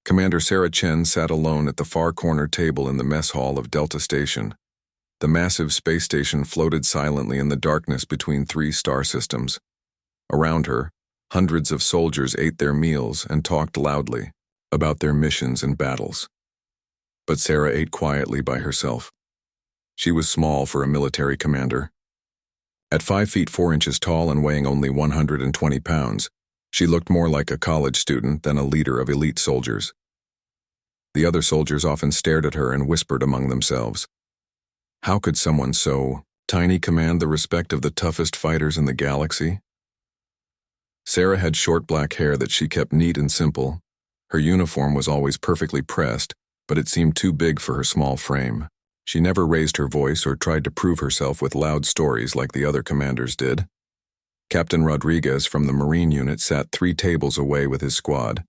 Commander Sarah Chen sat alone at the far corner table in the mess hall of Delta Station. The massive space station floated silently in the darkness between three star systems. Around her, hundreds of soldiers ate their meals and talked loudly about their missions and battles. But Sarah ate quietly by herself. She was small for a military commander. At 5 feet 4 inches tall and weighing only 120 pounds, she looked more like a college student than a leader of elite soldiers. The other soldiers often stared at her and whispered among themselves. How could someone so tiny command the respect of the toughest fighters in the galaxy? Sarah had short black hair that she kept neat and simple. Her uniform was always perfectly pressed, but it seemed too big for her small frame. She never raised her voice or tried to prove herself with loud stories like the other commanders did. Captain Rodriguez from the Marine unit sat 3 tables away with his squad.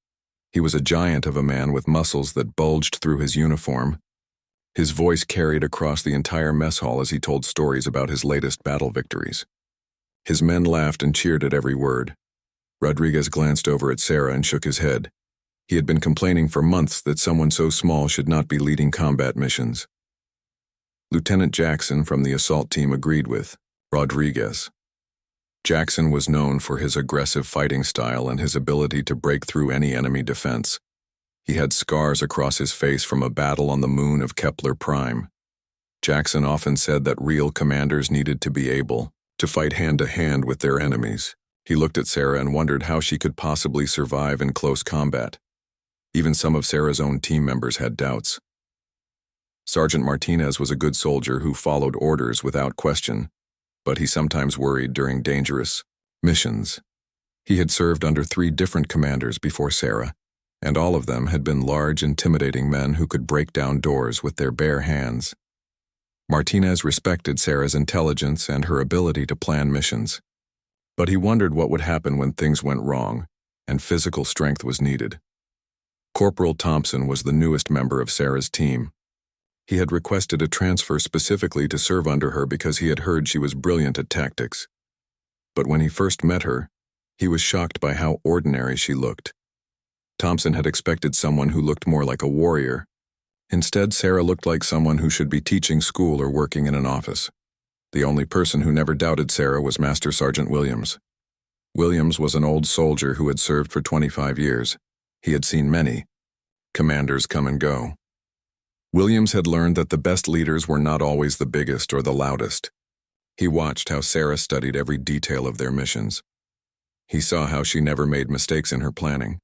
He was a giant of a man with muscles that bulged through his uniform. His voice carried across the entire mess hall as he told stories about his latest battle victories. His men laughed and cheered at every word. Rodriguez glanced over at Sarah and shook his head. He had been complaining for months that someone so small should not be leading combat missions. Lieutenant Jackson from the assault team agreed with Rodriguez. Jackson was known for his aggressive fighting style and his ability to break through any enemy defense. He had scars across his face from a battle on the moon of Kepler Prime. Jackson often said that real commanders needed to be able to fight hand-to-hand with their enemies. He looked at Sarah and wondered how she could possibly survive in close combat. Even some of Sarah's own team members had doubts. Sergeant Martinez was a good soldier who followed orders without question, but he sometimes worried during dangerous missions. He had served under 3 different commanders before Sarah, and all of them had been large, intimidating men who could break down doors with their bare hands. Martinez respected Sarah's intelligence and her ability to plan missions, but he wondered what would happen when things went wrong and physical strength was needed. Corporal Thompson was the newest member of Sarah's team. He had requested a transfer specifically to serve under her because he had heard she was brilliant at tactics. But when he first met her, he was shocked by how ordinary she looked. Thompson had expected someone who looked more like a warrior. Instead, Sarah looked like someone who should be teaching school or working in an office. The only person who never doubted Sarah was Master Sergeant Williams. Williams was an old soldier who had served for 25 years. He had seen many commanders come and go. Williams had learned that the best leaders were not always the biggest or the loudest. He watched how Sarah studied every detail of their missions. He saw how she never made mistakes in her planning.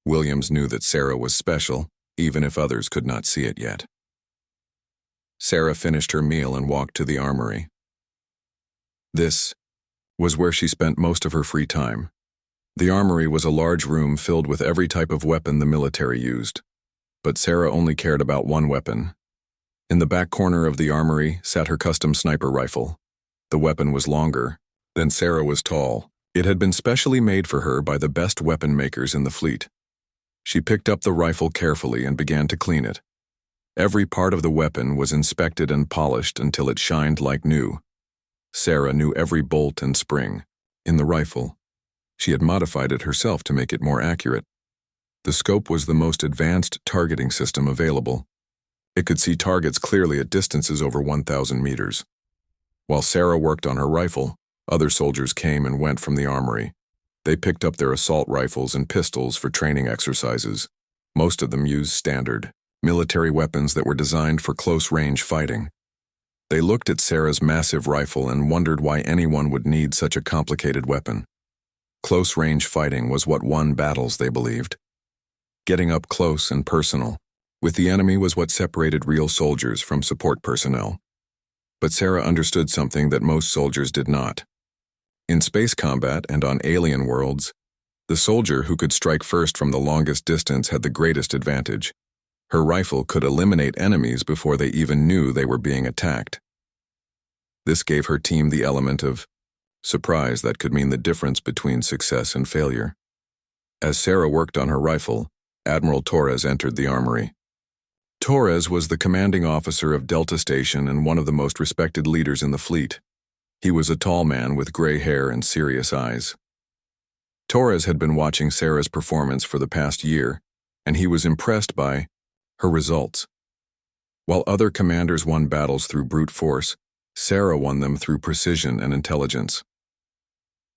Williams knew that Sarah was special, even if others could not see it yet. Sarah finished her meal and walked to the armory. This was where she spent most of her free time. The armory was a large room filled with every type of weapon the military used. But Sarah only cared about one weapon. In the back corner of the armory sat her custom sniper rifle. The weapon was longer than Sarah was tall. It had been specially made for her by the best weapon makers in the fleet. She picked up the rifle carefully and began to clean it. Every part of the weapon was inspected and polished until it shined like new. Sarah knew every bolt and spring in the rifle. She had modified it herself to make it more accurate. The scope was the most advanced targeting system available. It could see targets clearly at distances over 1,000 meters. While Sarah worked on her rifle, other soldiers came and went from the armory. They picked up their assault rifles and pistols for training exercises. Most of them used standard military weapons that were designed for close-range fighting. They looked at Sarah's massive rifle and wondered why anyone would need such a complicated weapon. Close-range fighting was what won battles, they believed. Getting up close and personal with the enemy was what separated real soldiers from support personnel. But Sarah understood something that most soldiers did not. In space combat and on alien worlds, the soldier who could strike first from the longest distance had the greatest advantage. Her rifle could eliminate enemies before they even knew they were being attacked. This gave her team the element of surprise that could mean the difference between success and failure. As Sarah worked on her rifle, Admiral Torres entered the armory. Torres was the commanding officer of Delta Station and one of the most respected leaders in the fleet. He was a tall man with gray hair and serious eyes. Torres had been watching Sarah's performance for the past year, and he was impressed by her results. While other commanders won battles through brute force, Sarah won them through precision and intelligence.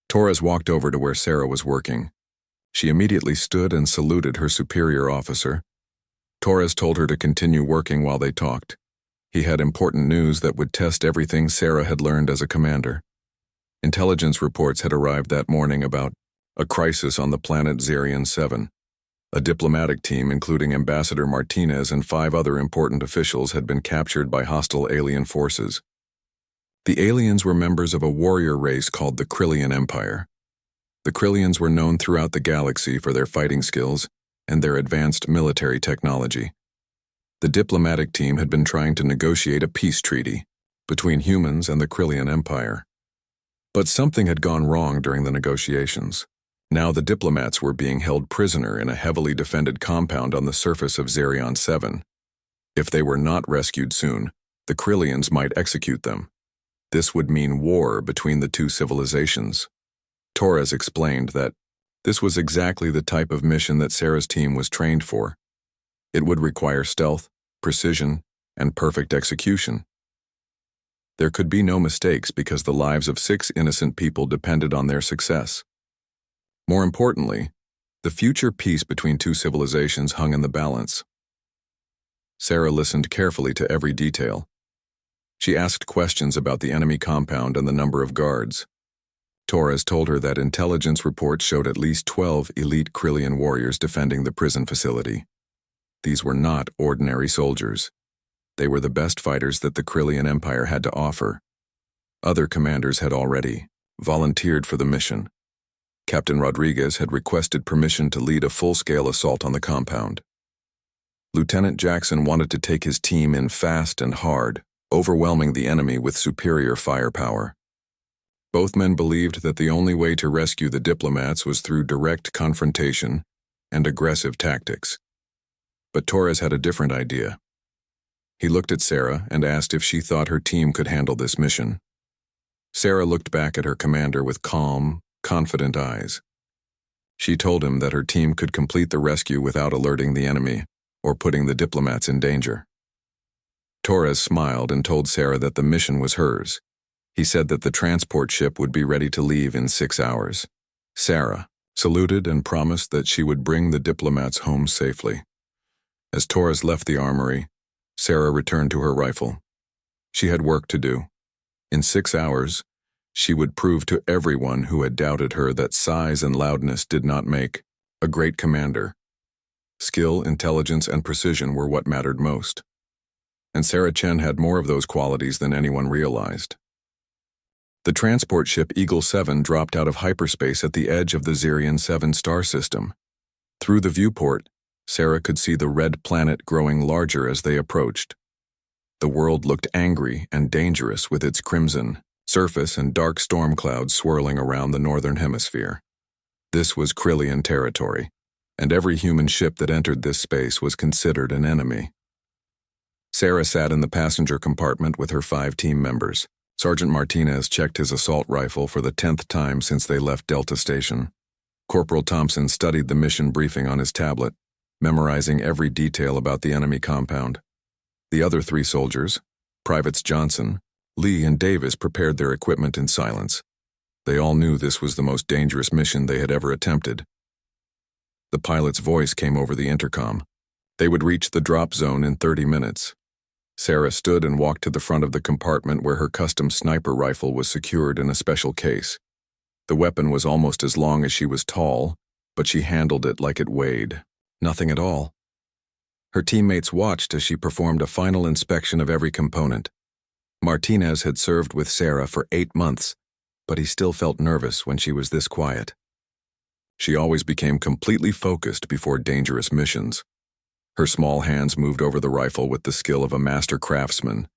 Torres walked over to where Sarah was working. She immediately stood and saluted her superior officer. Torres told her to continue working while they talked. He had important news that would test everything Sarah had learned as a commander. Intelligence reports had arrived that morning about a crisis on the planet Zarian 7. A diplomatic team, including Ambassador Martinez and 5 other important officials, had been captured by hostile alien forces. The aliens were members of a warrior race called the Krillian Empire. The Krillians were known throughout the galaxy for their fighting skills and their advanced military technology. The diplomatic team had been trying to negotiate a peace treaty between humans and the Krillian Empire. But something had gone wrong during the negotiations. Now the diplomats were being held prisoner in a heavily defended compound on the surface of Zarian 7. If they were not rescued soon, the Krillians might execute them. This would mean war between the two civilizations. Torres explained that this was exactly the type of mission that Sarah's team was trained for. It would require stealth, precision, and perfect execution. There could be no mistakes because the lives of 6 innocent people depended on their success. More importantly, the future peace between 2 civilizations hung in the balance. Sarah listened carefully to every detail. She asked questions about the enemy compound and the number of guards. Torres told her that intelligence reports showed at least 12 elite Krillian warriors defending the prison facility. These were not ordinary soldiers. They were the best fighters that the Krillian Empire had to offer. Other commanders had already volunteered for the mission. Captain Rodriguez had requested permission to lead a full-scale assault on the compound. Lieutenant Jackson wanted to take his team in fast and hard, overwhelming the enemy with superior firepower. Both men believed that the only way to rescue the diplomats was through direct confrontation and aggressive tactics. But Torres had a different idea. He looked at Sarah and asked if she thought her team could handle this mission. Sarah looked back at her commander with calm, confident eyes. She told him that her team could complete the rescue without alerting the enemy or putting the diplomats in danger. Torres smiled and told Sarah that the mission was hers. He said that the transport ship would be ready to leave in 6 hours. Sarah saluted and promised that she would bring the diplomats home safely. As Torres left the armory, Sarah returned to her rifle. She had work to do. In 6 hours, she would prove to everyone who had doubted her that size and loudness did not make a great commander. Skill, intelligence, and precision were what mattered most. And Sarah Chen had more of those qualities than anyone realized. The transport ship Eagle 7 dropped out of hyperspace at the edge of the Zarian 7 star system. Through the viewport, Sarah could see the red planet growing larger as they approached. The world looked angry and dangerous with its crimson surface and dark storm clouds swirling around the northern hemisphere. This was Krillian territory, and every human ship that entered this space was considered an enemy. Sarah sat in the passenger compartment with her 5 team members. Sergeant Martinez checked his assault rifle for the 10th time since they left Delta Station. Corporal Thompson studied the mission briefing on his tablet, memorizing every detail about the enemy compound. The other 3 soldiers, Privates Johnson, Lee, and Davis, prepared their equipment in silence. They all knew this was the most dangerous mission they had ever attempted. The pilot's voice came over the intercom. They would reach the drop zone in 30 minutes. Sarah stood and walked to the front of the compartment where her custom sniper rifle was secured in a special case. The weapon was almost as long as she was tall, but she handled it like it weighed nothing at all. Her teammates watched as she performed a final inspection of every component. Martinez had served with Sarah for 8 months, but he still felt nervous when she was this quiet. She always became completely focused before dangerous missions. Her small hands moved over the rifle with the skill of a master craftsman.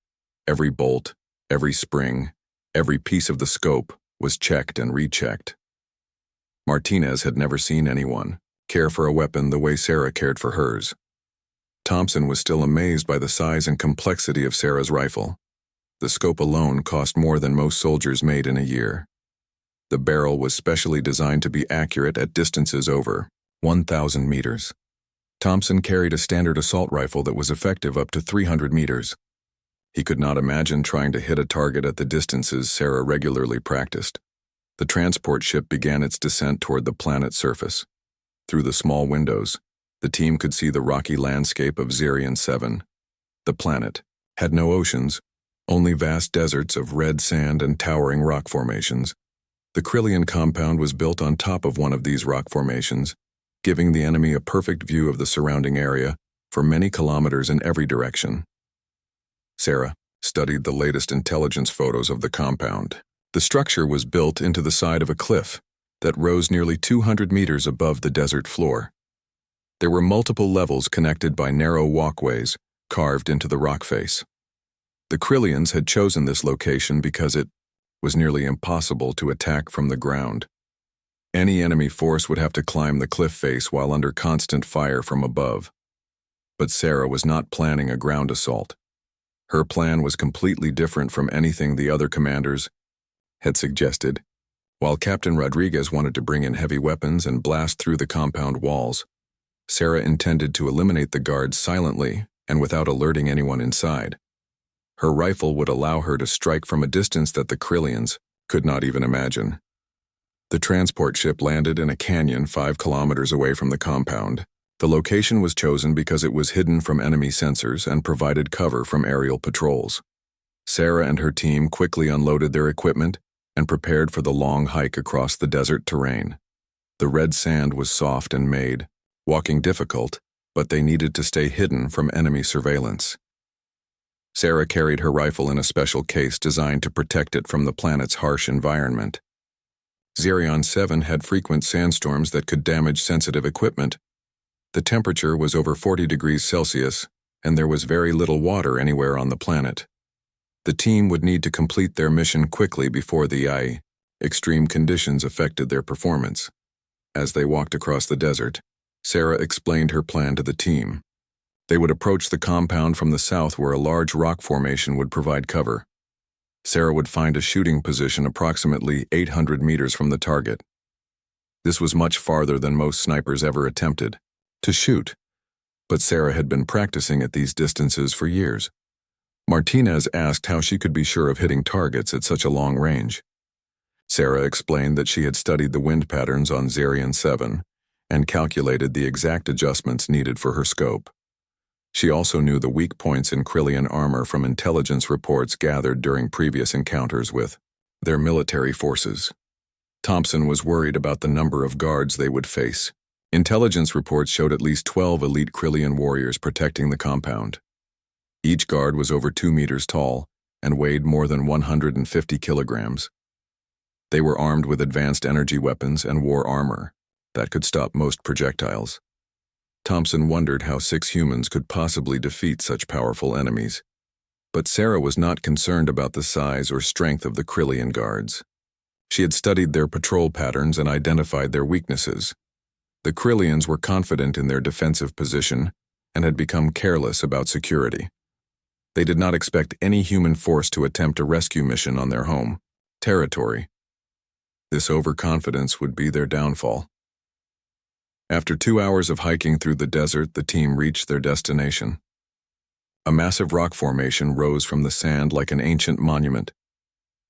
Every bolt, every spring, every piece of the scope was checked and rechecked. Martinez had never seen anyone care for a weapon the way Sarah cared for hers. Thompson was still amazed by the size and complexity of Sarah's rifle. The scope alone cost more than most soldiers made in a year. The barrel was specially designed to be accurate at distances over 1,000 meters. Thompson carried a standard assault rifle that was effective up to 300 meters. He could not imagine trying to hit a target at the distances Sarah regularly practiced. The transport ship began its descent toward the planet's surface. Through the small windows, the team could see the rocky landscape of Zerion 7. The planet had no oceans, only vast deserts of red sand and towering rock formations. The Krillian compound was built on top of one of these rock formations, giving the enemy a perfect view of the surrounding area for many kilometers in every direction. Sarah studied the latest intelligence photos of the compound. The structure was built into the side of a cliff that rose nearly 200 meters above the desert floor. There were multiple levels connected by narrow walkways carved into the rock face. The Krillians had chosen this location because it was nearly impossible to attack from the ground. Any enemy force would have to climb the cliff face while under constant fire from above. But Sarah was not planning a ground assault. Her plan was completely different from anything the other commanders had suggested. While Captain Rodriguez wanted to bring in heavy weapons and blast through the compound walls, Sarah intended to eliminate the guards silently and without alerting anyone inside. Her rifle would allow her to strike from a distance that the Krillians could not even imagine. The transport ship landed in a canyon 5 kilometers away from the compound. The location was chosen because it was hidden from enemy sensors and provided cover from aerial patrols. Sarah and her team quickly unloaded their equipment and prepared for the long hike across the desert terrain. The red sand was soft and made walking difficult, but they needed to stay hidden from enemy surveillance. Sarah carried her rifle in a special case designed to protect it from the planet's harsh environment. Zerion 7 had frequent sandstorms that could damage sensitive equipment. The temperature was over 40 degrees Celsius, and there was very little water anywhere on the planet. The team would need to complete their mission quickly before the extreme conditions affected their performance. As they walked across the desert, Sarah explained her plan to the team. They would approach the compound from the south where a large rock formation would provide cover. Sarah would find a shooting position approximately 800 meters from the target. This was much farther than most snipers ever attempted to shoot, but Sarah had been practicing at these distances for years. Martinez asked how she could be sure of hitting targets at such a long range. Sarah explained that she had studied the wind patterns on Zerion 7 and calculated the exact adjustments needed for her scope. She also knew the weak points in Krillian armor from intelligence reports gathered during previous encounters with their military forces. Thompson was worried about the number of guards they would face. Intelligence reports showed at least 12 elite Krillian warriors protecting the compound. Each guard was over 2 meters tall and weighed more than 150 kilograms. They were armed with advanced energy weapons and wore armor that could stop most projectiles. Thompson wondered how 6 humans could possibly defeat such powerful enemies. But Sarah was not concerned about the size or strength of the Krillian guards. She had studied their patrol patterns and identified their weaknesses. The Krillians were confident in their defensive position and had become careless about security. They did not expect any human force to attempt a rescue mission on their home territory. This overconfidence would be their downfall. After 2 hours of hiking through the desert, the team reached their destination. A massive rock formation rose from the sand like an ancient monument.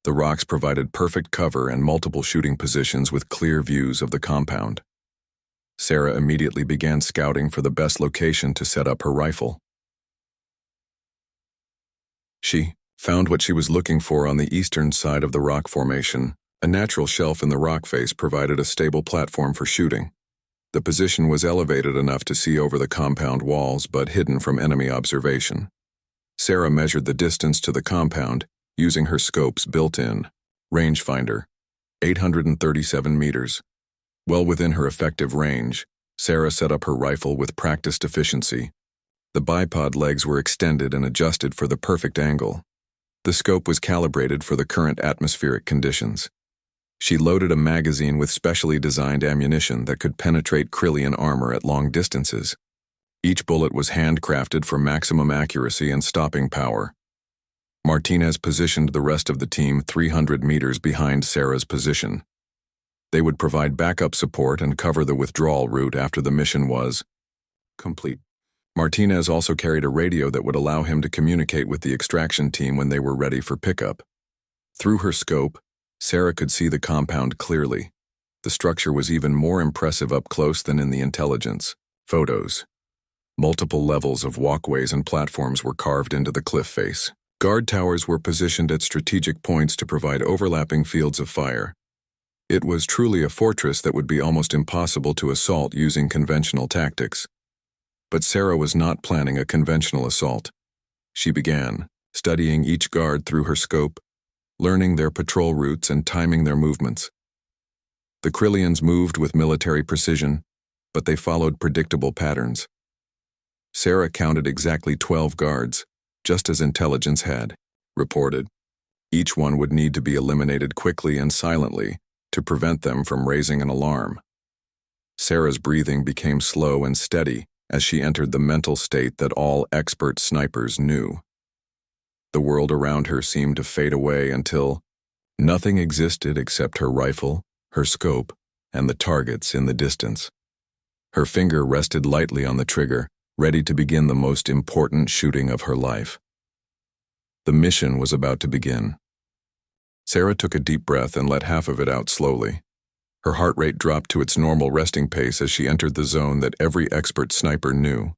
The rocks provided perfect cover and multiple shooting positions with clear views of the compound. Sarah immediately began scouting for the best location to set up her rifle. She found what she was looking for on the eastern side of the rock formation. A natural shelf in the rock face provided a stable platform for shooting. The position was elevated enough to see over the compound walls but hidden from enemy observation. Sarah measured the distance to the compound using her scope's built-in rangefinder, 837 meters. Well within her effective range, Sarah set up her rifle with practiced efficiency. The bipod legs were extended and adjusted for the perfect angle. The scope was calibrated for the current atmospheric conditions. She loaded a magazine with specially designed ammunition that could penetrate Krillian armor at long distances. Each bullet was handcrafted for maximum accuracy and stopping power. Martinez positioned the rest of the team 300 meters behind Sarah's position. They would provide backup support and cover the withdrawal route after the mission was Complete. Martinez also carried a radio that would allow him to communicate with the extraction team when they were ready for pickup. Through her scope, Sarah could see the compound clearly. The structure was even more impressive up close than in the intelligence photos. Multiple levels of walkways and platforms were carved into the cliff face. Guard towers were positioned at strategic points to provide overlapping fields of fire. It was truly a fortress that would be almost impossible to assault using conventional tactics. But Sarah was not planning a conventional assault. She began, studying each guard through her scope, learning their patrol routes and timing their movements. The Krillians moved with military precision, but they followed predictable patterns. Sarah counted exactly 12 guards, just as intelligence had reported. Each one would need to be eliminated quickly and silently to prevent them from raising an alarm. Sarah's breathing became slow and steady as she entered the mental state that all expert snipers knew. The world around her seemed to fade away until nothing existed except her rifle, her scope, and the targets in the distance. Her finger rested lightly on the trigger, ready to begin the most important shooting of her life. The mission was about to begin. Sarah took a deep breath and let half of it out slowly. Her heart rate dropped to its normal resting pace as she entered the zone that every expert sniper knew.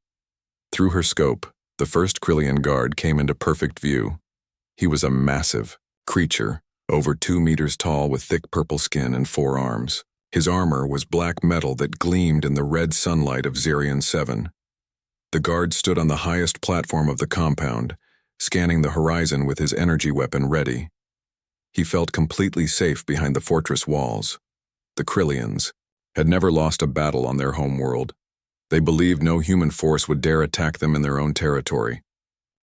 Through her scope, the first Krillian guard came into perfect view. He was a massive creature, over 2 meters tall with thick purple skin and 4 arms. His armor was black metal that gleamed in the red sunlight of Zerion 7. The guard stood on the highest platform of the compound, scanning the horizon with his energy weapon ready. He felt completely safe behind the fortress walls. The Krillians had never lost a battle on their home world. They believed no human force would dare attack them in their own territory.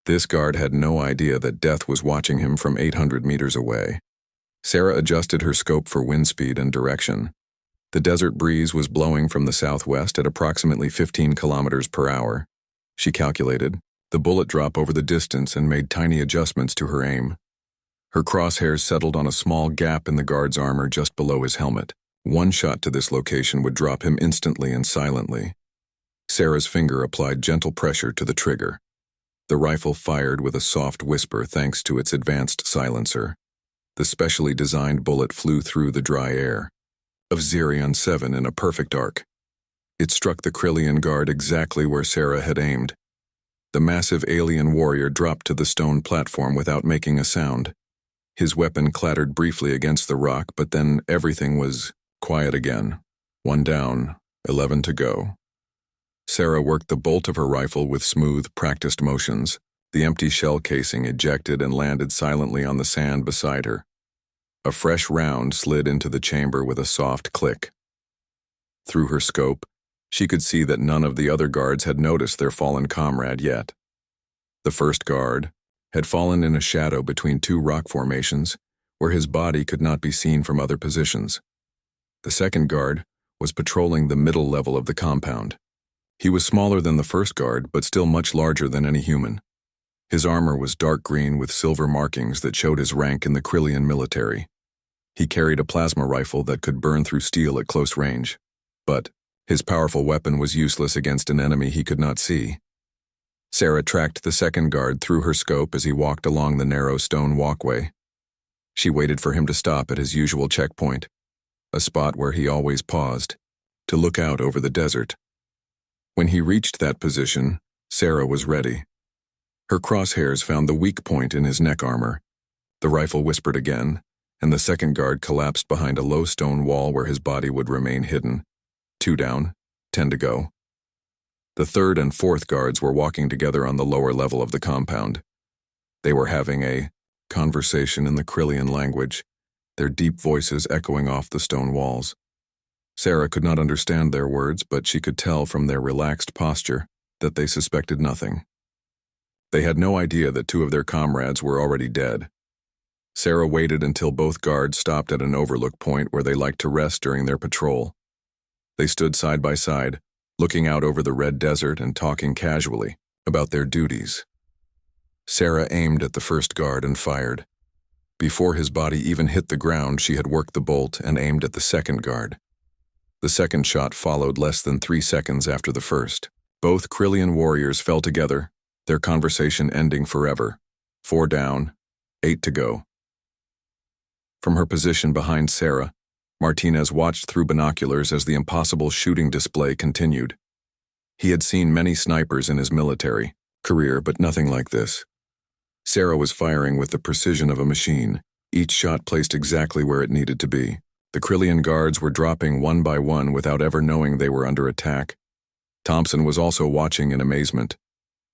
This guard had no idea that death was watching him from 800 meters away. Sarah adjusted her scope for wind speed and direction. The desert breeze was blowing from the southwest at approximately 15 kilometers per hour. She calculated the bullet drop over the distance and made tiny adjustments to her aim. Her crosshairs settled on a small gap in the guard's armor just below his helmet. One shot to this location would drop him instantly and silently. Sarah's finger applied gentle pressure to the trigger. The rifle fired with a soft whisper thanks to its advanced silencer. The specially designed bullet flew through the dry air of Zerion 7 in a perfect arc. It struck the Krillian guard exactly where Sarah had aimed. The massive alien warrior dropped to the stone platform without making a sound. His weapon clattered briefly against the rock, but then everything was quiet again. 1 down, 11 to go. Sarah worked the bolt of her rifle with smooth, practiced motions. The empty shell casing ejected and landed silently on the sand beside her. A fresh round slid into the chamber with a soft click. Through her scope, she could see that none of the other guards had noticed their fallen comrade yet. The first guard had fallen in a shadow between 2 rock formations, where his body could not be seen from other positions. The second guard was patrolling the middle level of the compound. He was smaller than the first guard, but still much larger than any human. His armor was dark green with silver markings that showed his rank in the Krillian military. He carried a plasma rifle that could burn through steel at close range, but his powerful weapon was useless against an enemy he could not see. Sarah tracked the second guard through her scope as he walked along the narrow stone walkway. She waited for him to stop at his usual checkpoint, a spot where he always paused, to look out over the desert. When he reached that position, Sarah was ready. Her crosshairs found the weak point in his neck armor. The rifle whispered again, and the second guard collapsed behind a low stone wall where his body would remain hidden. 2 down, 10 to go. The third and fourth guards were walking together on the lower level of the compound. They were having a conversation in the Krillian language, their deep voices echoing off the stone walls. Sarah could not understand their words, but she could tell from their relaxed posture that they suspected nothing. They had no idea that 2 of their comrades were already dead. Sarah waited until both guards stopped at an overlook point where they liked to rest during their patrol. They stood side by side, looking out over the red desert and talking casually about their duties. Sarah aimed at the first guard and fired. Before his body even hit the ground, she had worked the bolt and aimed at the second guard. The second shot followed less than 3 seconds after the first. Both Krillian warriors fell together, their conversation ending forever. 4 down, 8 to go. From her position behind Sarah, Martinez watched through binoculars as the impossible shooting display continued. He had seen many snipers in his military career, but nothing like this. Sarah was firing with the precision of a machine, each shot placed exactly where it needed to be. The Krillian guards were dropping one by one without ever knowing they were under attack. Thompson was also watching in amazement.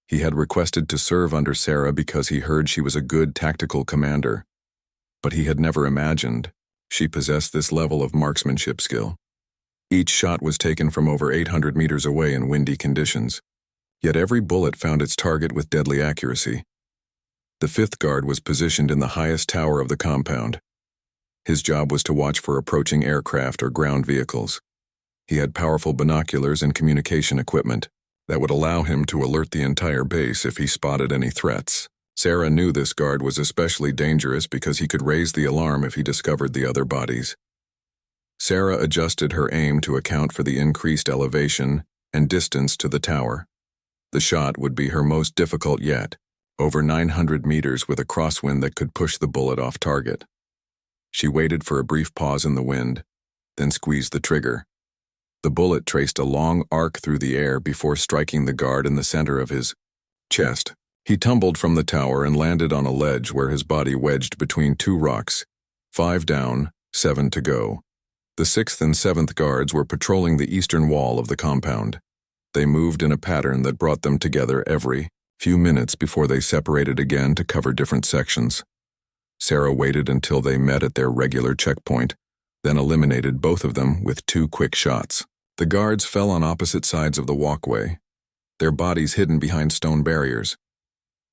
He had requested to serve under Sarah because he heard she was a good tactical commander. But he had never imagined she possessed this level of marksmanship skill. Each shot was taken from over 800 meters away in windy conditions. Yet every bullet found its target with deadly accuracy. The fifth guard was positioned in the highest tower of the compound. His job was to watch for approaching aircraft or ground vehicles. He had powerful binoculars and communication equipment that would allow him to alert the entire base if he spotted any threats. Sarah knew this guard was especially dangerous because he could raise the alarm if he discovered the other bodies. Sarah adjusted her aim to account for the increased elevation and distance to the tower. The shot would be her most difficult yet, over 900 meters with a crosswind that could push the bullet off target. She waited for a brief pause in the wind, then squeezed the trigger. The bullet traced a long arc through the air before striking the guard in the center of his chest. He tumbled from the tower and landed on a ledge where his body wedged between two rocks. 5 down, 7 to go. The 6th and 7th guards were patrolling the eastern wall of the compound. They moved in a pattern that brought them together every few minutes before they separated again to cover different sections. Sarah waited until they met at their regular checkpoint, then eliminated both of them with 2 quick shots. The guards fell on opposite sides of the walkway, their bodies hidden behind stone barriers.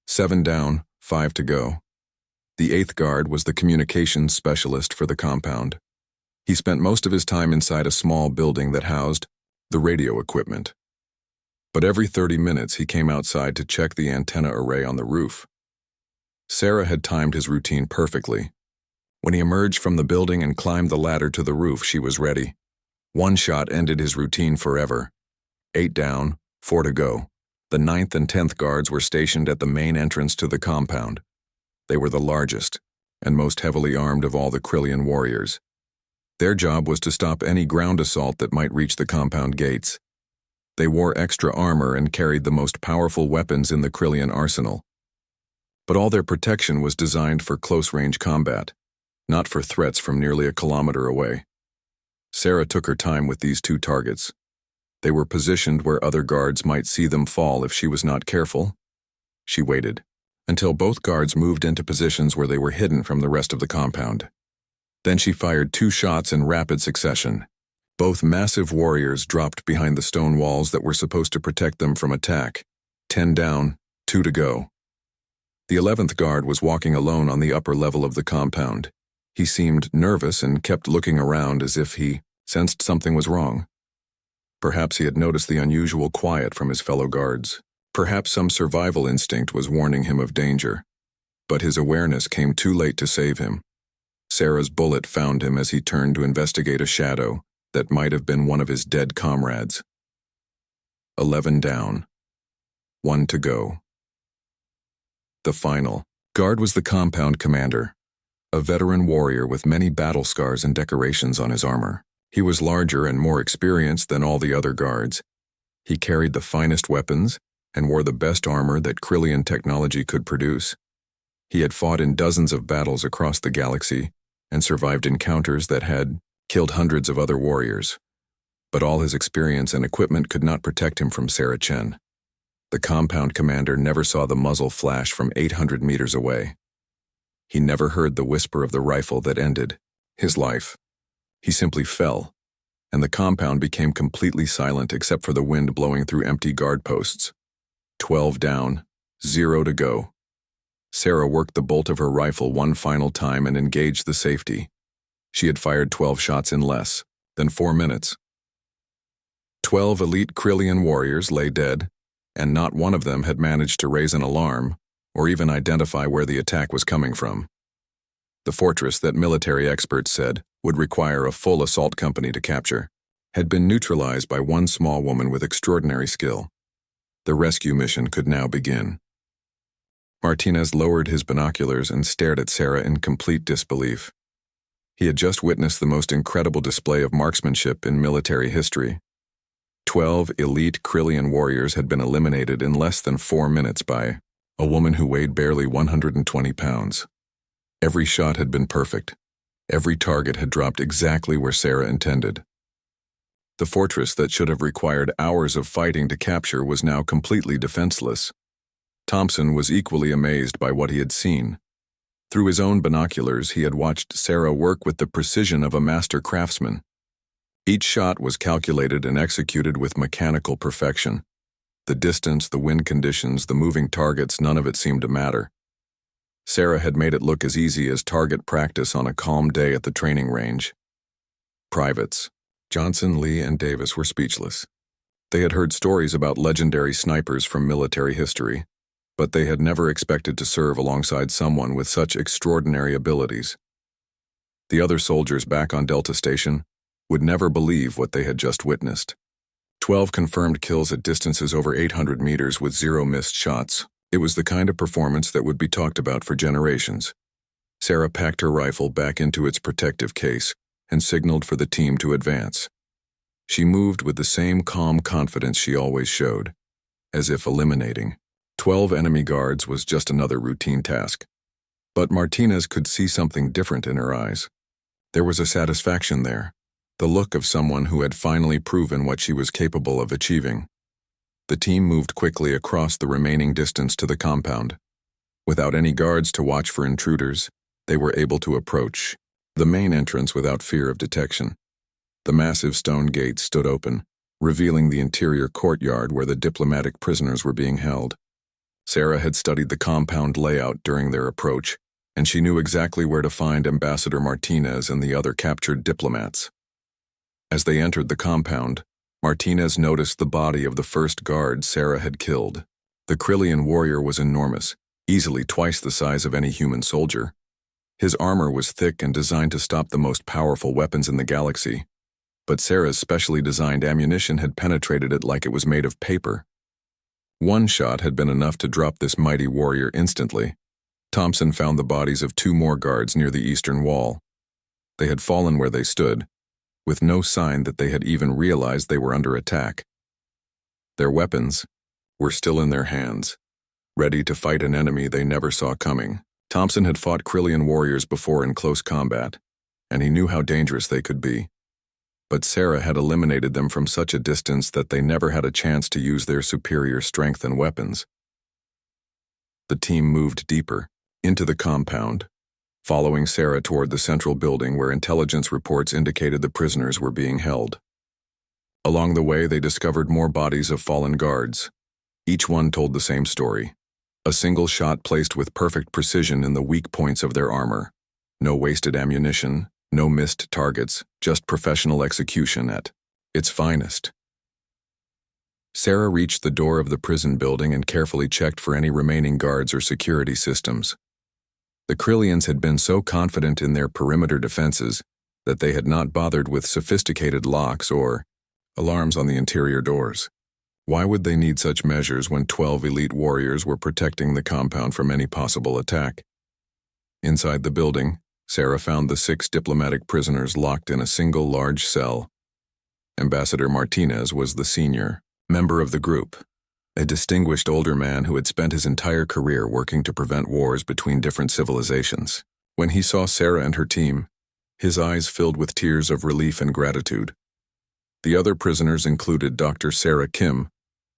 7 down, 5 to go. The 8th guard was the communications specialist for the compound. He spent most of his time inside a small building that housed the radio equipment. But every 30 minutes he came outside to check the antenna array on the roof. Sarah had timed his routine perfectly. When he emerged from the building and climbed the ladder to the roof, she was ready. 1 shot ended his routine forever. 8 down, 4 to go. The 9th and 10th guards were stationed at the main entrance to the compound. They were the largest and most heavily armed of all the Krillian warriors. Their job was to stop any ground assault that might reach the compound gates. They wore extra armor and carried the most powerful weapons in the Krillian arsenal. But all their protection was designed for close-range combat, not for threats from nearly a kilometer away. Sarah took her time with these 2 targets. They were positioned where other guards might see them fall if she was not careful. She waited until both guards moved into positions where they were hidden from the rest of the compound. Then she fired 2 shots in rapid succession. Both massive warriors dropped behind the stone walls that were supposed to protect them from attack. 10 down, 2 to go. The 11th guard was walking alone on the upper level of the compound. He seemed nervous and kept looking around as if he sensed something was wrong. Perhaps he had noticed the unusual quiet from his fellow guards. Perhaps some survival instinct was warning him of danger. But his awareness came too late to save him. Sarah's bullet found him as he turned to investigate a shadow that might have been one of his dead comrades. 11 down, 1 to go. The final guard was the compound commander, a veteran warrior with many battle scars and decorations on his armor. He was larger and more experienced than all the other guards. He carried the finest weapons and wore the best armor that Krillian technology could produce. He had fought in dozens of battles across the galaxy and survived encounters that had killed hundreds of other warriors. But all his experience and equipment could not protect him from Sarah Chen. The compound commander never saw the muzzle flash from 800 meters away. He never heard the whisper of the rifle that ended his life. He simply fell, and the compound became completely silent except for the wind blowing through empty guard posts. 12 down, 0 to go. Sarah worked the bolt of her rifle one final time and engaged the safety. She had fired 12 shots in less than 4 minutes. 12 elite Krillian warriors lay dead, and not one of them had managed to raise an alarm or even identify where the attack was coming from. The fortress that military experts said would require a full assault company to capture had been neutralized by one small woman with extraordinary skill. The rescue mission could now begin. Martinez lowered his binoculars and stared at Sarah in complete disbelief. He had just witnessed the most incredible display of marksmanship in military history. 12 elite Krillian warriors had been eliminated in less than 4 minutes by a woman who weighed barely 120 pounds. Every shot had been perfect. Every target had dropped exactly where Sarah intended. The fortress that should have required hours of fighting to capture was now completely defenseless. Thompson was equally amazed by what he had seen. Through his own binoculars, he had watched Sarah work with the precision of a master craftsman. Each shot was calculated and executed with mechanical perfection. The distance, the wind conditions, the moving targets, none of it seemed to matter. Sarah had made it look as easy as target practice on a calm day at the training range. Privates Johnson, Lee, and Davis were speechless. They had heard stories about legendary snipers from military history, but they had never expected to serve alongside someone with such extraordinary abilities. The other soldiers back on Delta Station would never believe what they had just witnessed. 12 confirmed kills at distances over 800 meters with 0 missed shots. It was the kind of performance that would be talked about for generations. Sarah packed her rifle back into its protective case and signaled for the team to advance. She moved with the same calm confidence she always showed, as if eliminating 12 enemy guards was just another routine task. But Martinez could see something different in her eyes. There was a satisfaction there, the look of someone who had finally proven what she was capable of achieving. The team moved quickly across the remaining distance to the compound. Without any guards to watch for intruders, they were able to approach the main entrance without fear of detection. The massive stone gate stood open, revealing the interior courtyard where the diplomatic prisoners were being held. Sarah had studied the compound layout during their approach, and she knew exactly where to find Ambassador Martinez and the other captured diplomats. As they entered the compound, Martinez noticed the body of the first guard Sarah had killed. The Krillian warrior was enormous, easily twice the size of any human soldier. His armor was thick and designed to stop the most powerful weapons in the galaxy, but Sarah's specially designed ammunition had penetrated it like it was made of paper. One shot had been enough to drop this mighty warrior instantly. Thompson found the bodies of 2 more guards near the eastern wall. They had fallen where they stood, with no sign that they had even realized they were under attack. Their weapons were still in their hands, ready to fight an enemy they never saw coming. Thompson had fought Krillian warriors before in close combat, and he knew how dangerous they could be. But Sarah had eliminated them from such a distance that they never had a chance to use their superior strength and weapons. The team moved deeper, into the compound, following Sarah toward the central building where intelligence reports indicated the prisoners were being held. Along the way, they discovered more bodies of fallen guards. Each one told the same story. A single shot placed with perfect precision in the weak points of their armor. No wasted ammunition, no missed targets, just professional execution at its finest. Sarah reached the door of the prison building and carefully checked for any remaining guards or security systems. The Krillians had been so confident in their perimeter defenses that they had not bothered with sophisticated locks or alarms on the interior doors. Why would they need such measures when 12 elite warriors were protecting the compound from any possible attack? Inside the building, Sarah found the 6 diplomatic prisoners locked in a single large cell. Ambassador Martinez was the senior member of the group, a distinguished older man who had spent his entire career working to prevent wars between different civilizations. When he saw Sarah and her team, his eyes filled with tears of relief and gratitude. The other prisoners included Dr. Sarah Kim,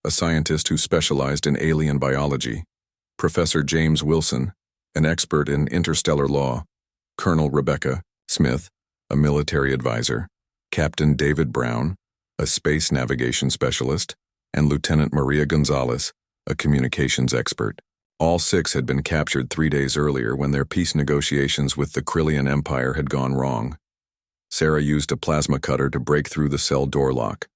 a scientist who specialized in alien biology, Professor James Wilson, an expert in interstellar law, Colonel Rebecca Smith, a military advisor, Captain David Brown, a space navigation specialist, and Lieutenant Maria Gonzalez, a communications expert. All 6 had been captured 3 days earlier when their peace negotiations with the Krillian Empire had gone wrong. Sarah used a plasma cutter to break through the cell door lock.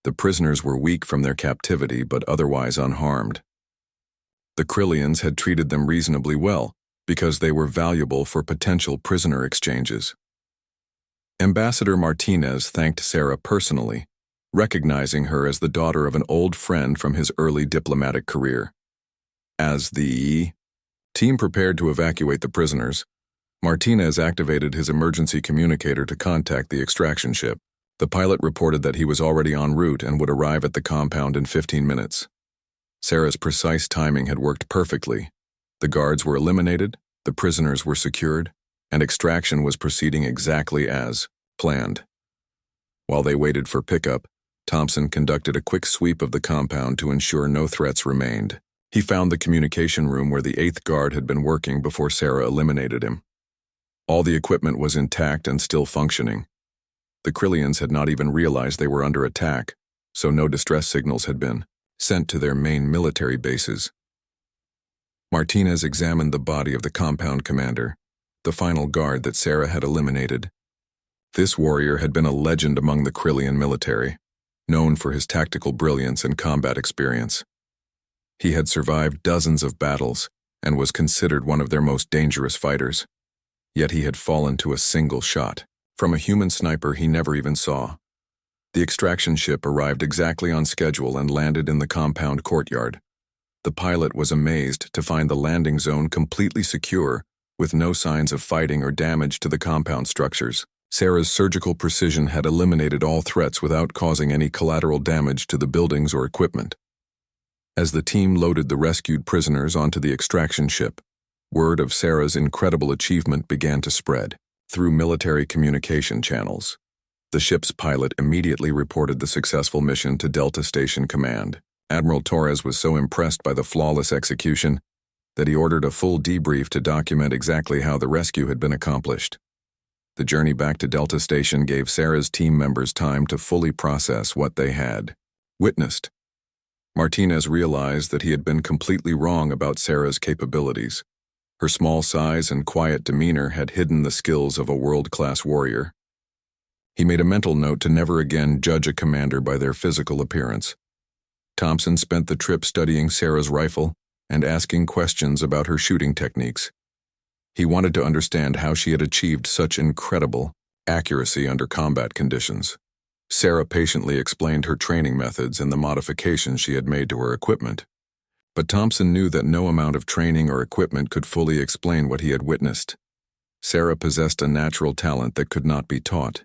The prisoners were weak from their captivity but otherwise unharmed. The Krillians had treated them reasonably well, because they were valuable for potential prisoner exchanges. Ambassador Martinez thanked Sarah personally, recognizing her as the daughter of an old friend from his early diplomatic career. As the team prepared to evacuate the prisoners, Martinez activated his emergency communicator to contact the extraction ship. The pilot reported that he was already en route and would arrive at the compound in 15 minutes. Sarah's precise timing had worked perfectly. The guards were eliminated, the prisoners were secured, and extraction was proceeding exactly as planned. While they waited for pickup, Thompson conducted a quick sweep of the compound to ensure no threats remained. He found the communication room where the eighth guard had been working before Sarah eliminated him. All the equipment was intact and still functioning. The Krillians had not even realized they were under attack, so no distress signals had been sent to their main military bases. Martinez examined the body of the compound commander, the final guard that Sarah had eliminated. This warrior had been a legend among the Krillian military, known for his tactical brilliance and combat experience. He had survived dozens of battles and was considered one of their most dangerous fighters. Yet he had fallen to a single shot from a human sniper he never even saw. The extraction ship arrived exactly on schedule and landed in the compound courtyard. The pilot was amazed to find the landing zone completely secure, with no signs of fighting or damage to the compound structures. Sarah's surgical precision had eliminated all threats without causing any collateral damage to the buildings or equipment. As the team loaded the rescued prisoners onto the extraction ship, word of Sarah's incredible achievement began to spread through military communication channels. The ship's pilot immediately reported the successful mission to Delta Station Command. Admiral Torres was so impressed by the flawless execution that he ordered a full debrief to document exactly how the rescue had been accomplished. The journey back to Delta Station gave Sarah's team members time to fully process what they had witnessed. Martinez realized that he had been completely wrong about Sarah's capabilities. Her small size and quiet demeanor had hidden the skills of a world-class warrior. He made a mental note to never again judge a commander by their physical appearance. Thompson spent the trip studying Sarah's rifle and asking questions about her shooting techniques. He wanted to understand how she had achieved such incredible accuracy under combat conditions. Sarah patiently explained her training methods and the modifications she had made to her equipment. But Thompson knew that no amount of training or equipment could fully explain what he had witnessed. Sarah possessed a natural talent that could not be taught.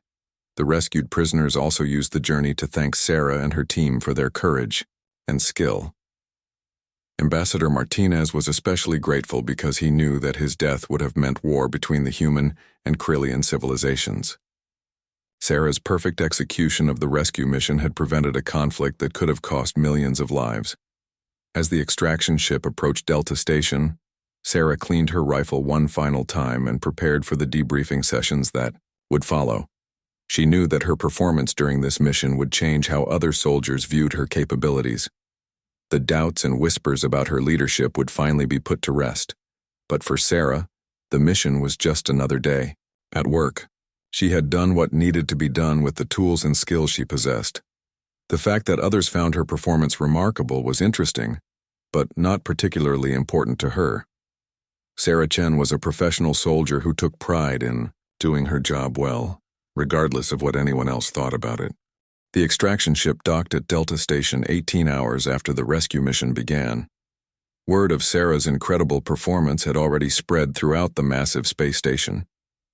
The rescued prisoners also used the journey to thank Sarah and her team for their courage and skill. Ambassador Martinez was especially grateful because he knew that his death would have meant war between the human and Krillian civilizations. Sarah's perfect execution of the rescue mission had prevented a conflict that could have cost millions of lives. As the extraction ship approached Delta Station, Sarah cleaned her rifle one final time and prepared for the debriefing sessions that would follow. She knew that her performance during this mission would change how other soldiers viewed her capabilities. The doubts and whispers about her leadership would finally be put to rest. But for Sarah, the mission was just another day. At work, she had done what needed to be done with the tools and skills she possessed. The fact that others found her performance remarkable was interesting, but not particularly important to her. Sarah Chen was a professional soldier who took pride in doing her job well, regardless of what anyone else thought about it. The extraction ship docked at Delta Station 18 hours after the rescue mission began. Word of Sarah's incredible performance had already spread throughout the massive space station.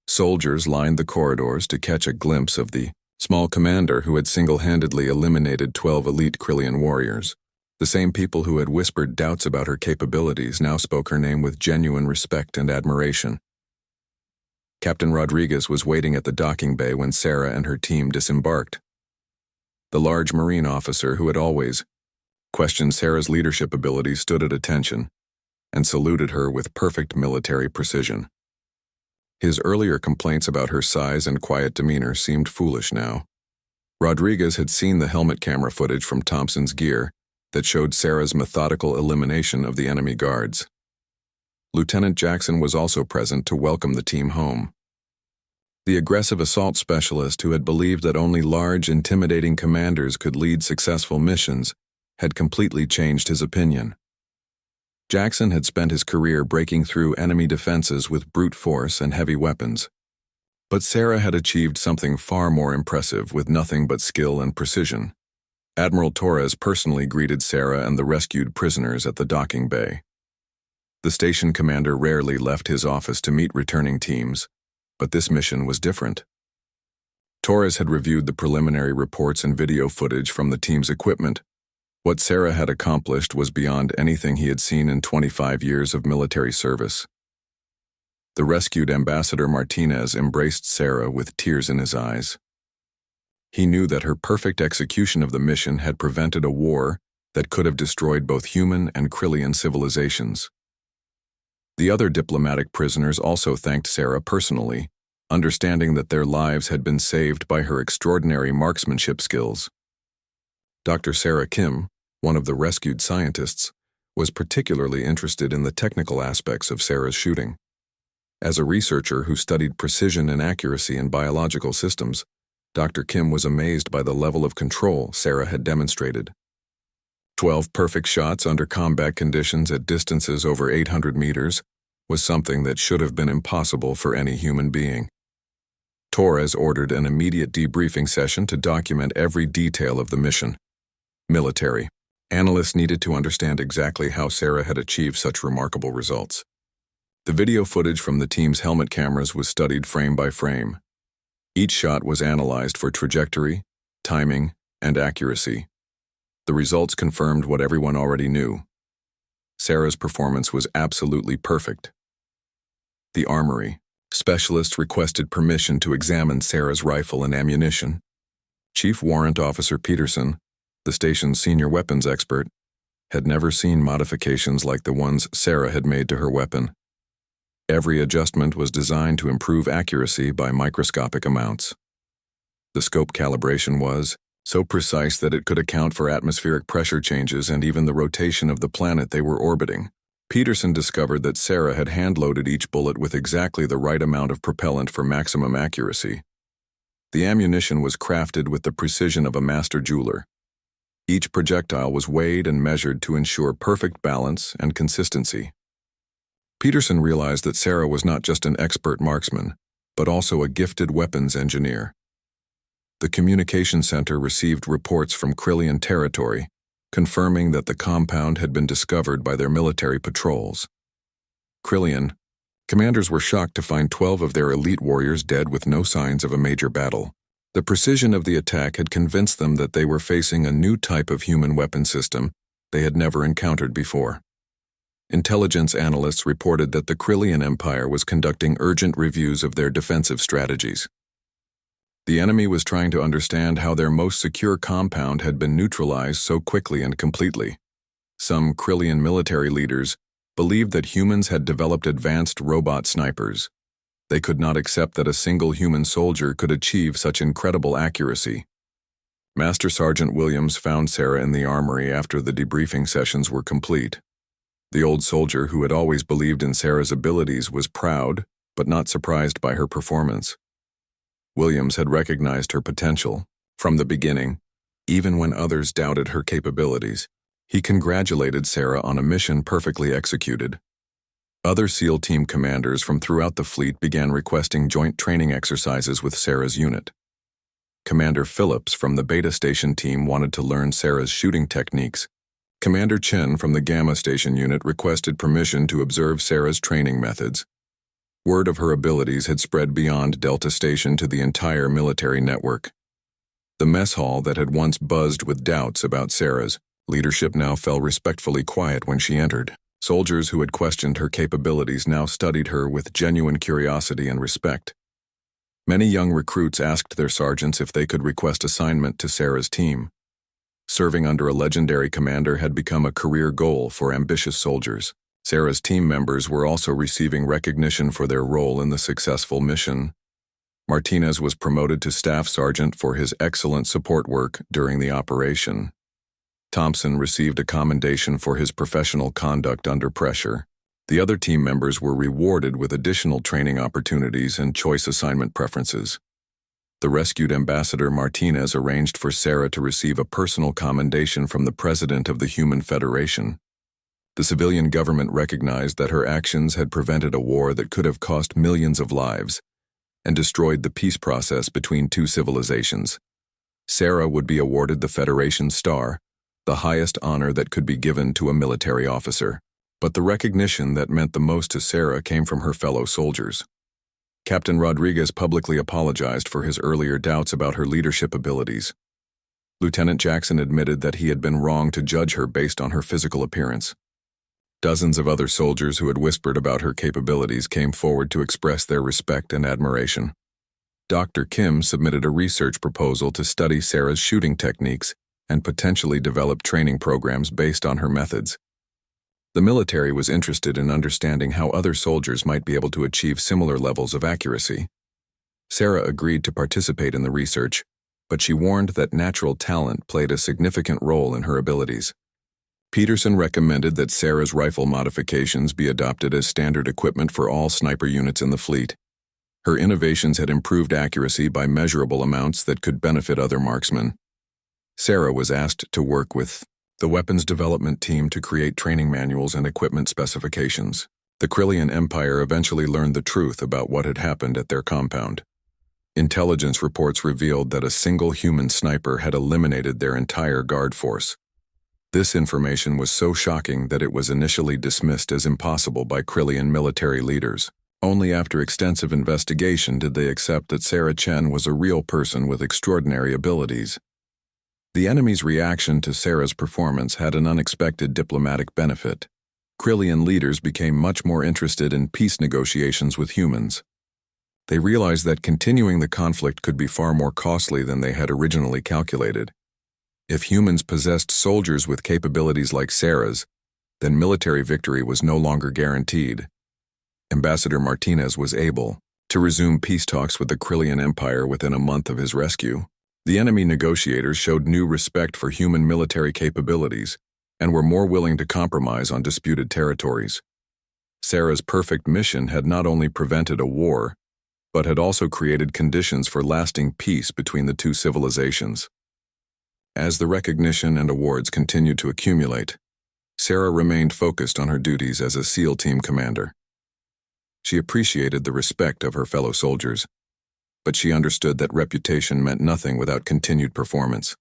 Soldiers lined the corridors to catch a glimpse of the small commander who had single-handedly eliminated 12 elite Krillian warriors. The same people who had whispered doubts about her capabilities now spoke her name with genuine respect and admiration. Captain Rodriguez was waiting at the docking bay when Sarah and her team disembarked. The large Marine officer who had always questioned Sarah's leadership abilities stood at attention and saluted her with perfect military precision. His earlier complaints about her size and quiet demeanor seemed foolish now. Rodriguez had seen the helmet camera footage from Thompson's gear that showed Sarah's methodical elimination of the enemy guards. Lieutenant Jackson was also present to welcome the team home. The aggressive assault specialist who had believed that only large, intimidating commanders could lead successful missions had completely changed his opinion. Jackson had spent his career breaking through enemy defenses with brute force and heavy weapons. But Sarah had achieved something far more impressive with nothing but skill and precision. Admiral Torres personally greeted Sarah and the rescued prisoners at the docking bay. The station commander rarely left his office to meet returning teams, but this mission was different. Torres had reviewed the preliminary reports and video footage from the team's equipment. What Sarah had accomplished was beyond anything he had seen in 25 years of military service. The rescued Ambassador Martinez embraced Sarah with tears in his eyes. He knew that her perfect execution of the mission had prevented a war that could have destroyed both human and Krillian civilizations. The other diplomatic prisoners also thanked Sarah personally, understanding that their lives had been saved by her extraordinary marksmanship skills. Dr. Sarah Kim, one of the rescued scientists, was particularly interested in the technical aspects of Sarah's shooting. As a researcher who studied precision and accuracy in biological systems, Dr. Kim was amazed by the level of control Sarah had demonstrated. 12 perfect shots under combat conditions at distances over 800 meters was something that should have been impossible for any human being. Torres ordered an immediate debriefing session to document every detail of the mission. Military. Analysts needed to understand exactly how Sarah had achieved such remarkable results. The video footage from the team's helmet cameras was studied frame by frame. Each shot was analyzed for trajectory, timing, and accuracy. The results confirmed what everyone already knew. Sarah's performance was absolutely perfect. The armory. Specialists requested permission to examine Sarah's rifle and ammunition. Chief Warrant Officer Peterson, the station's senior weapons expert, had never seen modifications like the ones Sarah had made to her weapon. Every adjustment was designed to improve accuracy by microscopic amounts. The scope calibration was so precise that it could account for atmospheric pressure changes and even the rotation of the planet they were orbiting. Peterson discovered that Sarah had hand-loaded each bullet with exactly the right amount of propellant for maximum accuracy. The ammunition was crafted with the precision of a master jeweler. Each projectile was weighed and measured to ensure perfect balance and consistency. Peterson realized that Sarah was not just an expert marksman, but also a gifted weapons engineer. The communication center received reports from Krillian territory, confirming that the compound had been discovered by their military patrols. Krillian commanders were shocked to find 12 of their elite warriors dead with no signs of a major battle. The precision of the attack had convinced them that they were facing a new type of human weapon system they had never encountered before. Intelligence analysts reported that the Krillian Empire was conducting urgent reviews of their defensive strategies. The enemy was trying to understand how their most secure compound had been neutralized so quickly and completely. Some Krillian military leaders believed that humans had developed advanced robot snipers. They could not accept that a single human soldier could achieve such incredible accuracy. Master Sergeant Williams found Sarah in the armory after the debriefing sessions were complete. The old soldier who had always believed in Sarah's abilities was proud, but not surprised by her performance. Williams had recognized her potential from the beginning, even when others doubted her capabilities. He congratulated Sarah on a mission perfectly executed. Other SEAL team commanders from throughout the fleet began requesting joint training exercises with Sarah's unit. Commander Phillips from the Beta Station team wanted to learn Sarah's shooting techniques. Commander Chen from the Gamma Station unit requested permission to observe Sarah's training methods. Word of her abilities had spread beyond Delta Station to the entire military network. The mess hall that had once buzzed with doubts about Sarah's leadership now fell respectfully quiet when she entered. Soldiers who had questioned her capabilities now studied her with genuine curiosity and respect. Many young recruits asked their sergeants if they could request assignment to Sarah's team. Serving under a legendary commander had become a career goal for ambitious soldiers. Sarah's team members were also receiving recognition for their role in the successful mission. Martinez was promoted to staff sergeant for his excellent support work during the operation. Thompson received a commendation for his professional conduct under pressure. The other team members were rewarded with additional training opportunities and choice assignment preferences. The rescued Ambassador Martinez arranged for Sarah to receive a personal commendation from the President of the Human Federation. The civilian government recognized that her actions had prevented a war that could have cost millions of lives and destroyed the peace process between two civilizations. Sarah would be awarded the Federation Star, the highest honor that could be given to a military officer. But the recognition that meant the most to Sarah came from her fellow soldiers. Captain Rodriguez publicly apologized for his earlier doubts about her leadership abilities. Lieutenant Jackson admitted that he had been wrong to judge her based on her physical appearance. Dozens of other soldiers who had whispered about her capabilities came forward to express their respect and admiration. Dr. Kim submitted a research proposal to study Sarah's shooting techniques and potentially develop training programs based on her methods. The military was interested in understanding how other soldiers might be able to achieve similar levels of accuracy. Sarah agreed to participate in the research, but she warned that natural talent played a significant role in her abilities. Peterson recommended that Sarah's rifle modifications be adopted as standard equipment for all sniper units in the fleet. Her innovations had improved accuracy by measurable amounts that could benefit other marksmen. Sarah was asked to work with the weapons development team to create training manuals and equipment specifications. The Krillian Empire eventually learned the truth about what had happened at their compound. Intelligence reports revealed that a single human sniper had eliminated their entire guard force. This information was so shocking that it was initially dismissed as impossible by Krillian military leaders. Only after extensive investigation did they accept that Sarah Chen was a real person with extraordinary abilities. The enemy's reaction to Sarah's performance had an unexpected diplomatic benefit. Krillian leaders became much more interested in peace negotiations with humans. They realized that continuing the conflict could be far more costly than they had originally calculated. If humans possessed soldiers with capabilities like Sarah's, then military victory was no longer guaranteed. Ambassador Martinez was able to resume peace talks with the Krillian Empire within a month of his rescue. The enemy negotiators showed new respect for human military capabilities and were more willing to compromise on disputed territories. Sarah's perfect mission had not only prevented a war, but had also created conditions for lasting peace between the two civilizations. As the recognition and awards continued to accumulate, Sarah remained focused on her duties as a SEAL team commander. She appreciated the respect of her fellow soldiers, but she understood that reputation meant nothing without continued performance.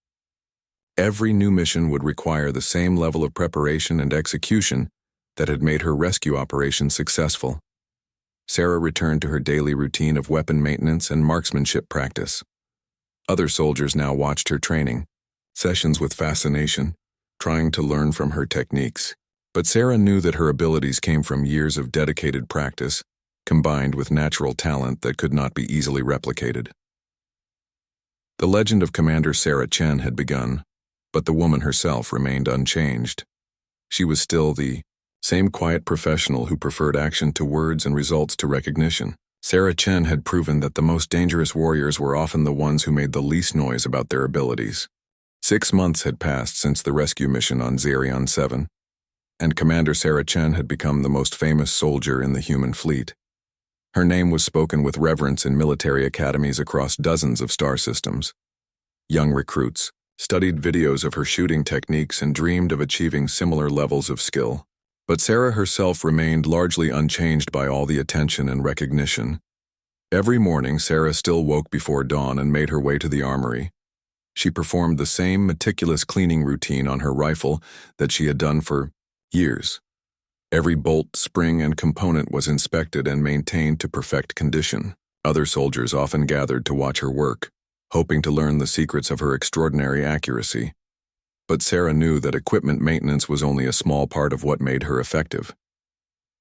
Every new mission would require the same level of preparation and execution that had made her rescue operation successful. Sarah returned to her daily routine of weapon maintenance and marksmanship practice. Other soldiers now watched her training sessions with fascination, trying to learn from her techniques. But Sarah knew that her abilities came from years of dedicated practice, combined with natural talent that could not be easily replicated. The legend of Commander Sarah Chen had begun, but the woman herself remained unchanged. She was still the same quiet professional who preferred action to words and results to recognition. Sarah Chen had proven that the most dangerous warriors were often the ones who made the least noise about their abilities. 6 months had passed since the rescue mission on Xerion 7, and Commander Sarah Chen had become the most famous soldier in the human fleet. Her name was spoken with reverence in military academies across dozens of star systems. Young recruits studied videos of her shooting techniques and dreamed of achieving similar levels of skill. But Sarah herself remained largely unchanged by all the attention and recognition. Every morning, Sarah still woke before dawn and made her way to the armory. She performed the same meticulous cleaning routine on her rifle that she had done for years. Every bolt, spring, and component was inspected and maintained to perfect condition. Other soldiers often gathered to watch her work, hoping to learn the secrets of her extraordinary accuracy. But Sarah knew that equipment maintenance was only a small part of what made her effective.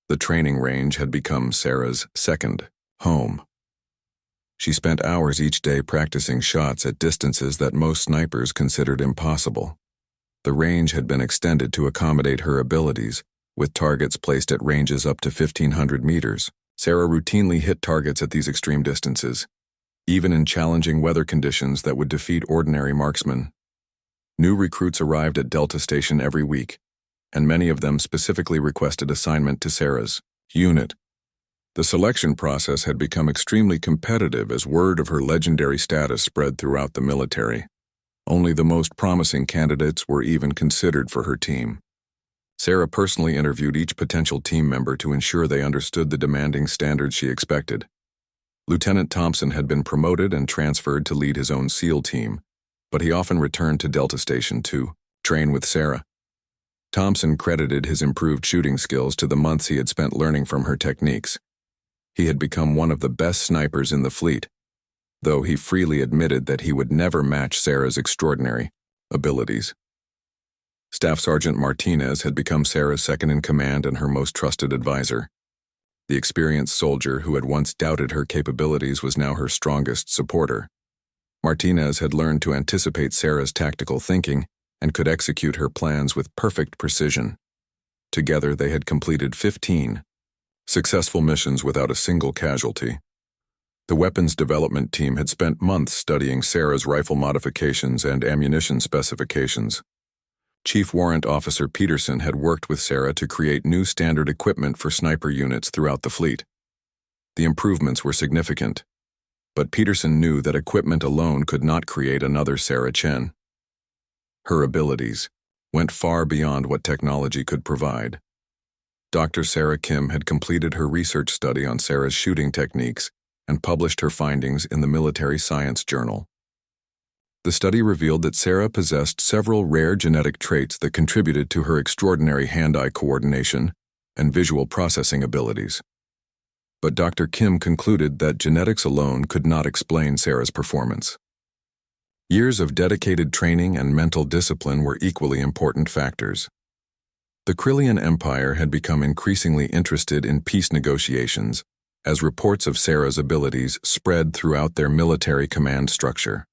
The training range had become Sarah's second home. She spent hours each day practicing shots at distances that most snipers considered impossible. The range had been extended to accommodate her abilities, with targets placed at ranges up to 1,500 meters. Sarah routinely hit targets at these extreme distances, even in challenging weather conditions that would defeat ordinary marksmen. New recruits arrived at Delta Station every week, and many of them specifically requested assignment to Sarah's unit. The selection process had become extremely competitive as word of her legendary status spread throughout the military. Only the most promising candidates were even considered for her team. Sarah personally interviewed each potential team member to ensure they understood the demanding standards she expected. Lieutenant Thompson had been promoted and transferred to lead his own SEAL team, but he often returned to Delta Station to train with Sarah. Thompson credited his improved shooting skills to the months he had spent learning from her techniques. He had become one of the best snipers in the fleet, though he freely admitted that he would never match Sarah's extraordinary abilities. Staff Sergeant Martinez had become Sarah's second-in-command and her most trusted advisor. The experienced soldier who had once doubted her capabilities was now her strongest supporter. Martinez had learned to anticipate Sarah's tactical thinking and could execute her plans with perfect precision. Together, they had completed 15 successful missions without a single casualty. The weapons development team had spent months studying Sarah's rifle modifications and ammunition specifications. Chief Warrant Officer Peterson had worked with Sarah to create new standard equipment for sniper units throughout the fleet. The improvements were significant, but Peterson knew that equipment alone could not create another Sarah Chen. Her abilities went far beyond what technology could provide. Dr. Sarah Kim had completed her research study on Sarah's shooting techniques and published her findings in the Military Science Journal. The study revealed that Sarah possessed several rare genetic traits that contributed to her extraordinary hand-eye coordination and visual processing abilities. But Dr. Kim concluded that genetics alone could not explain Sarah's performance. Years of dedicated training and mental discipline were equally important factors. The Krillian Empire had become increasingly interested in peace negotiations as reports of Sarah's abilities spread throughout their military command structure.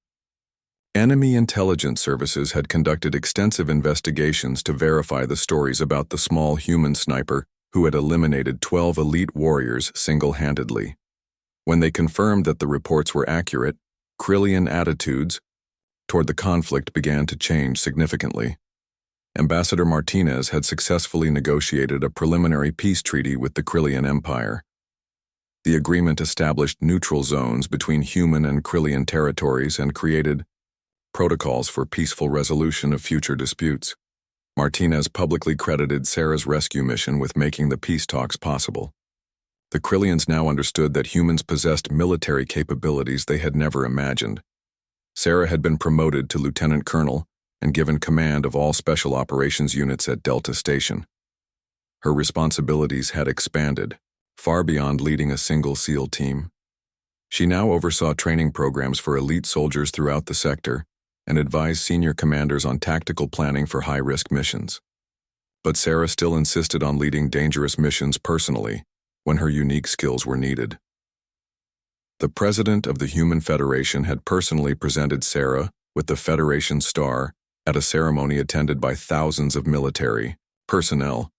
Enemy intelligence services had conducted extensive investigations to verify the stories about the small human sniper who had eliminated 12 elite warriors single-handedly. When they confirmed that the reports were accurate, Krillian attitudes toward the conflict began to change significantly. Ambassador Martinez had successfully negotiated a preliminary peace treaty with the Krillian Empire. The agreement established neutral zones between human and Krillian territories and created protocols for peaceful resolution of future disputes. Martinez publicly credited Sarah's rescue mission with making the peace talks possible. The Krillians now understood that humans possessed military capabilities they had never imagined. Sarah had been promoted to lieutenant colonel and given command of all special operations units at Delta Station. Her responsibilities had expanded, far beyond leading a single SEAL team. She now oversaw training programs for elite soldiers throughout the sector and advised senior commanders on tactical planning for high-risk missions. But Sarah still insisted on leading dangerous missions personally when her unique skills were needed. The president of the Human Federation had personally presented Sarah with the Federation Star at a ceremony attended by thousands of military personnel.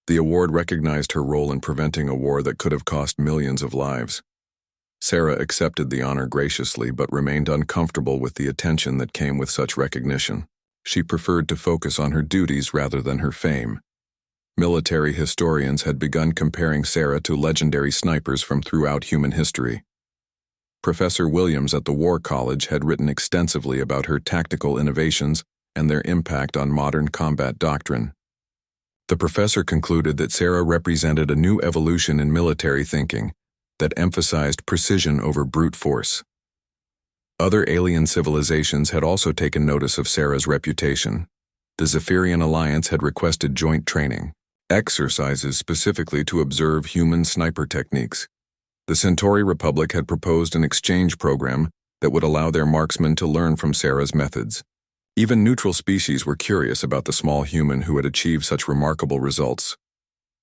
The award recognized her role in preventing a war that could have cost millions of lives. Sarah accepted the honor graciously but remained uncomfortable with the attention that came with such recognition. She preferred to focus on her duties rather than her fame. Military historians had begun comparing Sarah to legendary snipers from throughout human history. Professor Williams at the War College had written extensively about her tactical innovations and their impact on modern combat doctrine. The professor concluded that Sarah represented a new evolution in military thinking that emphasized precision over brute force. Other alien civilizations had also taken notice of Sarah's reputation. The Zephyrian Alliance had requested joint training exercises specifically to observe human sniper techniques. The Centauri Republic had proposed an exchange program that would allow their marksmen to learn from Sarah's methods. Even neutral species were curious about the small human who had achieved such remarkable results.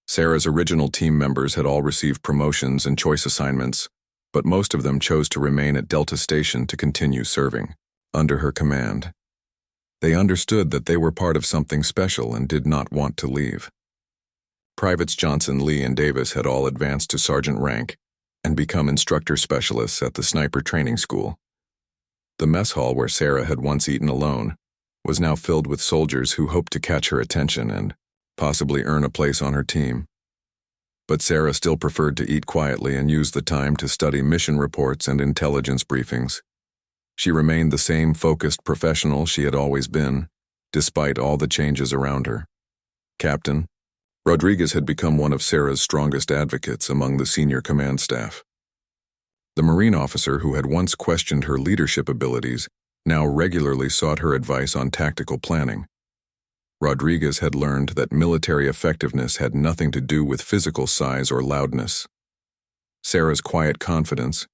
Sarah's original team members had all received promotions and choice assignments, but most of them chose to remain at Delta Station to continue serving under her command. They understood that they were part of something special and did not want to leave. Privates Johnson, Lee, and Davis had all advanced to sergeant rank and become instructor specialists at the sniper training school. The mess hall where Sarah had once eaten alone was now filled with soldiers who hoped to catch her attention and possibly earn a place on her team. But Sarah still preferred to eat quietly and use the time to study mission reports and intelligence briefings. She remained the same focused professional she had always been, despite all the changes around her. Captain Rodriguez had become one of Sarah's strongest advocates among the senior command staff. The Marine officer who had once questioned her leadership abilities now regularly sought her advice on tactical planning. Rodriguez had learned that military effectiveness had nothing to do with physical size or loudness. Sarah's quiet confidence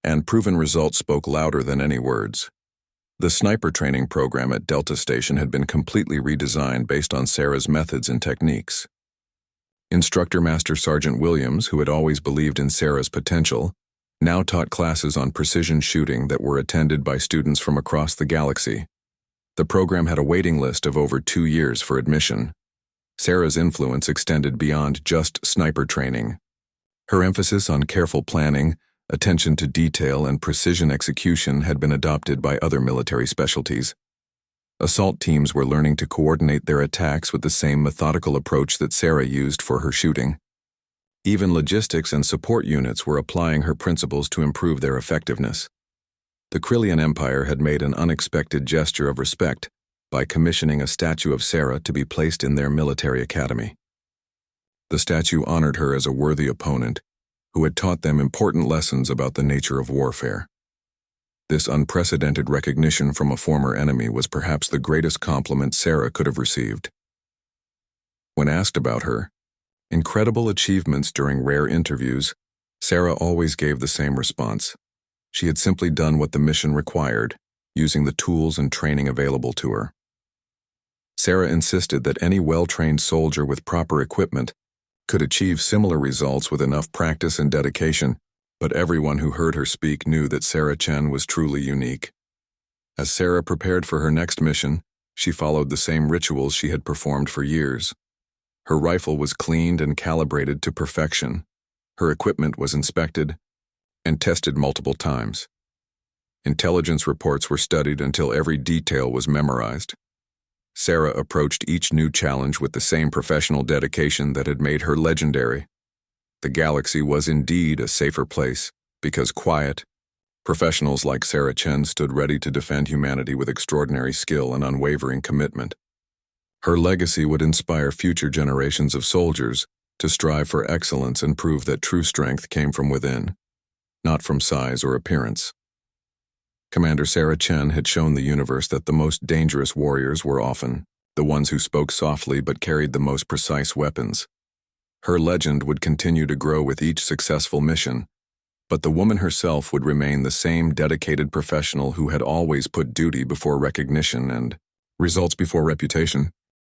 and proven results spoke louder than any words. The sniper training program at Delta Station had been completely redesigned based on Sarah's methods and techniques. Instructor Master Sergeant Williams, who had always believed in Sarah's potential, now taught classes on precision shooting that were attended by students from across the galaxy. The program had a waiting list of over 2 years for admission. Sarah's influence extended beyond just sniper training. Her emphasis on careful planning, attention to detail, and precision execution had been adopted by other military specialties. Assault teams were learning to coordinate their attacks with the same methodical approach that Sarah used for her shooting. Even logistics and support units were applying her principles to improve their effectiveness. The Krillian Empire had made an unexpected gesture of respect by commissioning a statue of Sarah to be placed in their military academy. The statue honored her as a worthy opponent who had taught them important lessons about the nature of warfare. This unprecedented recognition from a former enemy was perhaps the greatest compliment Sarah could have received. When asked about her incredible achievements during rare interviews, Sarah always gave the same response. She had simply done what the mission required, using the tools and training available to her. Sarah insisted that any well-trained soldier with proper equipment could achieve similar results with enough practice and dedication, but everyone who heard her speak knew that Sarah Chen was truly unique. As Sarah prepared for her next mission, she followed the same rituals she had performed for years. Her rifle was cleaned and calibrated to perfection. Her equipment was inspected and tested multiple times. Intelligence reports were studied until every detail was memorized. Sarah approached each new challenge with the same professional dedication that had made her legendary. The galaxy was indeed a safer place because quiet, professionals like Sarah Chen stood ready to defend humanity with extraordinary skill and unwavering commitment. Her legacy would inspire future generations of soldiers to strive for excellence and prove that true strength came from within, not from size or appearance. Commander Sarah Chen had shown the universe that the most dangerous warriors were often the ones who spoke softly but carried the most precise weapons. Her legend would continue to grow with each successful mission, but the woman herself would remain the same dedicated professional who had always put duty before recognition and results before reputation.